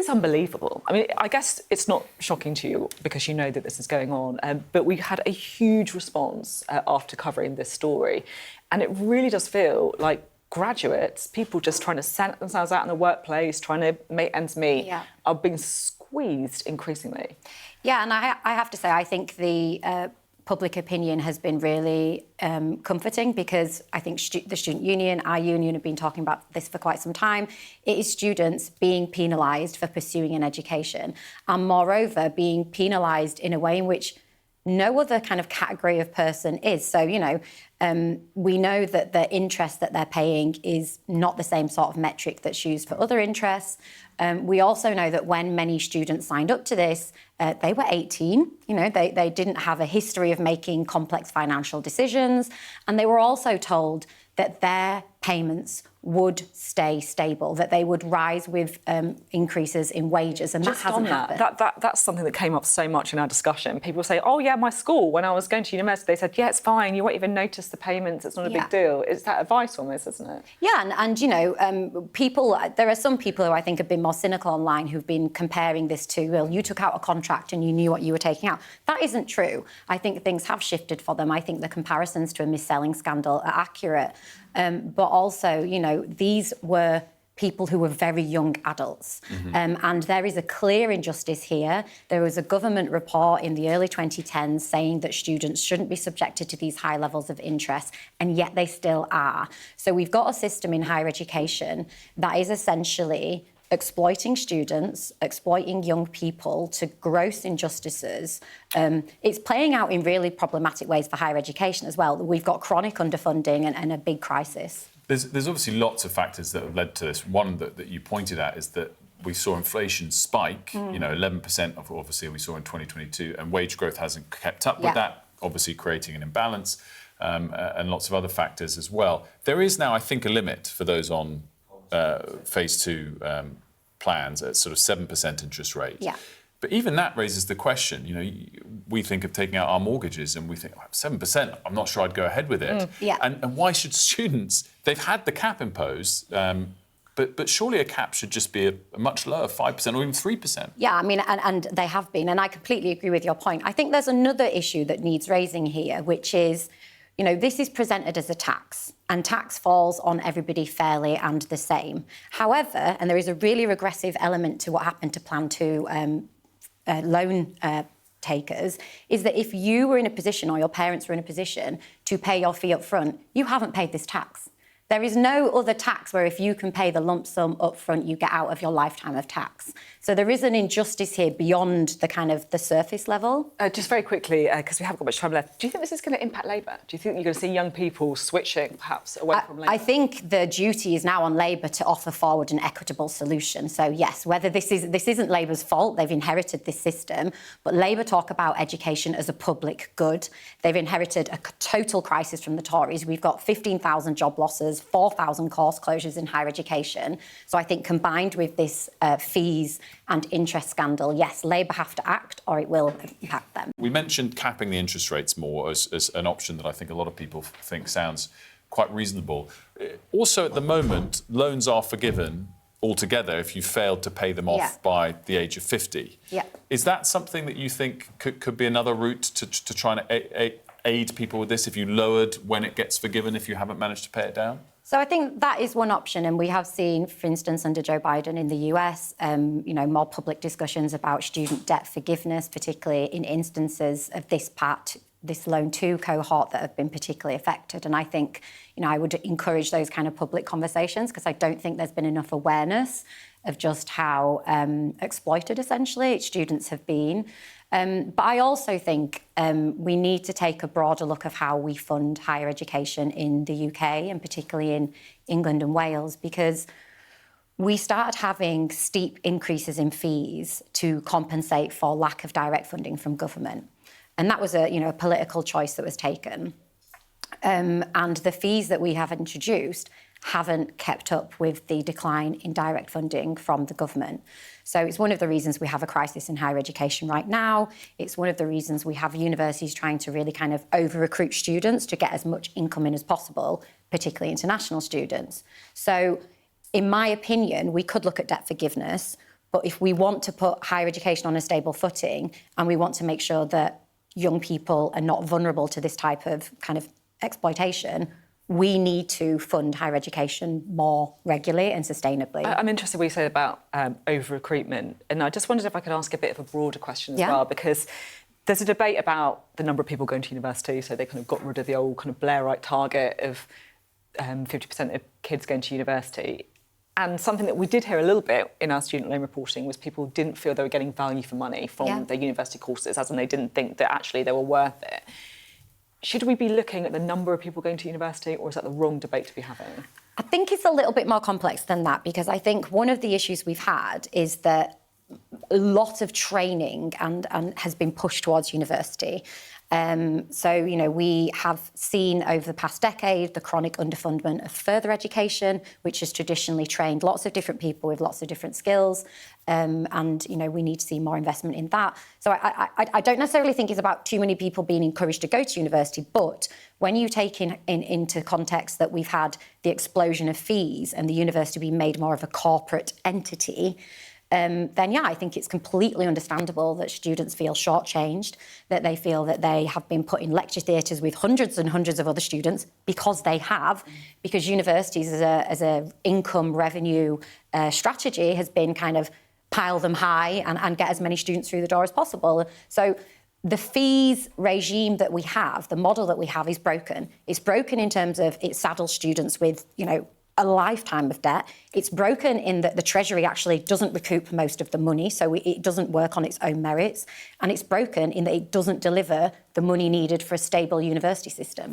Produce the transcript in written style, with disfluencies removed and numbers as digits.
is unbelievable. I mean, I guess it's not shocking to you because you know that this is going on, but we had a huge response after covering this story. And it really does feel like graduates, people just trying to send themselves out in the workplace, trying to make ends meet, are being squeezed increasingly. Yeah, and I have to say, I think the public opinion has been really comforting, because I think the student union, our union, have been talking about this for quite some time. It is students being penalised for pursuing an education, and moreover being penalised in a way in which no other kind of category of person is. So, you know, we know that the interest that they're paying is not the same sort of metric that's used for other interests. We also know that when many students signed up to this, they were 18. You know, they didn't have a history of making complex financial decisions. And they were also told that their payments would stay stable, that they would rise with increases in wages, and Just that hasn't happened. That's something that came up so much in our discussion. People say, oh, yeah, my school, when I was going to university, they said, yeah, it's fine, you won't even notice the payments, it's not a big deal. It's that advice almost, isn't it? Yeah, and you know, there are some people who I think have been more cynical online who've been comparing this to, well, you took out a contract and you knew what you were taking out. That isn't true. I think things have shifted for them. I think the comparisons to a mis-selling scandal are accurate. But also, you know, these were people who were very young adults. And there is a clear injustice here. There was a government report in the early 2010s saying that students shouldn't be subjected to these high levels of interest, and yet they still are. So we've got a system in higher education that is essentially exploiting students, exploiting young people to gross injustices. It's playing out in really problematic ways for higher education as well. We've got chronic underfunding and a big crisis. There's obviously lots of factors that have led to this. One that you pointed at is that we saw inflation spike, you know, 11% of obviously we saw in 2022, and wage growth hasn't kept up with that, obviously creating an imbalance, and lots of other factors as well. There is now, I think, a limit for those on phase two plans at sort of 7% interest rate. Yeah. But even that raises the question, you know, we think of taking out our mortgages and we think, oh, 7%, I'm not sure I'd go ahead with it. And why should students, they've had the cap imposed, but surely a cap should just be a much lower, 5% or even 3%. Yeah, I mean, and they have been, and I completely agree with your point. I think there's another issue that needs raising here, which is, you know, this is presented as a tax, and tax falls on everybody fairly and the same. However, and there is a really regressive element to what happened to Plan 2 loan takers, is that if you were in a position, or your parents were in a position, to pay your fee up front, you haven't paid this tax. There is no other tax where if you can pay the lump sum up front, you get out of your lifetime of tax. So there is an injustice here beyond the kind of the surface level. Just very quickly, because we haven't got much time left, do you think this is going to impact Labour? Do you think you're going to see young people switching, perhaps, away from Labour? I think the duty is now on Labour to offer forward an equitable solution. So, yes, whether this isn't Labour's fault, they've inherited this system, but Labour talk about education as a public good. They've inherited a total crisis from the Tories. We've got 15,000 job losses, 4,000 course closures in higher education. So I think combined with this fees and interest scandal, yes, Labour have to act or it will impact them. We mentioned capping the interest rates more as an option that I think a lot of people think sounds quite reasonable. Also, at the moment, loans are forgiven altogether if you failed to pay them off by the age of 50. Is that something that you think could be another route to try and aid people with this, if you lowered when it gets forgiven if you haven't managed to pay it down? So I think that is one option, and we have seen, for instance, under Joe Biden in the US, you know, more public discussions about student debt forgiveness, particularly in instances of this Loan 2 cohort that have been particularly affected. And I think, you know, I would encourage those kind of public conversations, because I don't think there's been enough awareness of just how exploited, essentially, students have been. But I also think we need to take a broader look of how we fund higher education in the UK, and particularly in England and Wales, because we started having steep increases in fees to compensate for lack of direct funding from government. And that was a political choice that was taken. And the fees that we have introduced haven't kept up with the decline in direct funding from the government. So it's one of the reasons we have a crisis in higher education right now. It's one of the reasons we have universities trying to really kind of over-recruit students to get as much income in as possible, particularly international students. So in my opinion, we could look at debt forgiveness, But if we want to put higher education on a stable footing and we want to make sure that young people are not vulnerable to this type of kind of exploitation, we need to fund higher education more regularly and sustainably. I'm interested what you said about over-recruitment, and I just wondered if I could ask a bit of a broader question as well, because there's a debate about the number of people going to university, so they kind of got rid of the old kind of Blairite target of 50% of kids going to university. And something that we did hear a little bit in our student loan reporting was people didn't feel they were getting value for money from their university courses, as in they didn't think that actually they were worth it. Should we be looking at the number of people going to university, or is that the wrong debate to be having? I think it's a little bit more complex than that, because I think one of the issues we've had is that a lot of training and has been pushed towards university. So, you know, we have seen over the past decade the chronic underfundment of further education, which has traditionally trained lots of different people with lots of different skills. And, you know, we need to see more investment in that. So I don't necessarily think it's about too many people being encouraged to go to university, but when you take into context that we've had the explosion of fees and the university being made more of a corporate entity, then, yeah, I think it's completely understandable that students feel shortchanged, that they feel that they have been put in lecture theatres with hundreds and hundreds of other students, because they have, because universities as a income revenue strategy has been kind of pile them high and get as many students through the door as possible. So the fees regime that we have, the model that we have, is broken. It's broken in terms of it saddles students with, you know, a lifetime of debt. It's broken in that the Treasury actually doesn't recoup most of the money, so it doesn't work on its own merits. And it's broken in that it doesn't deliver the money needed for a stable university system.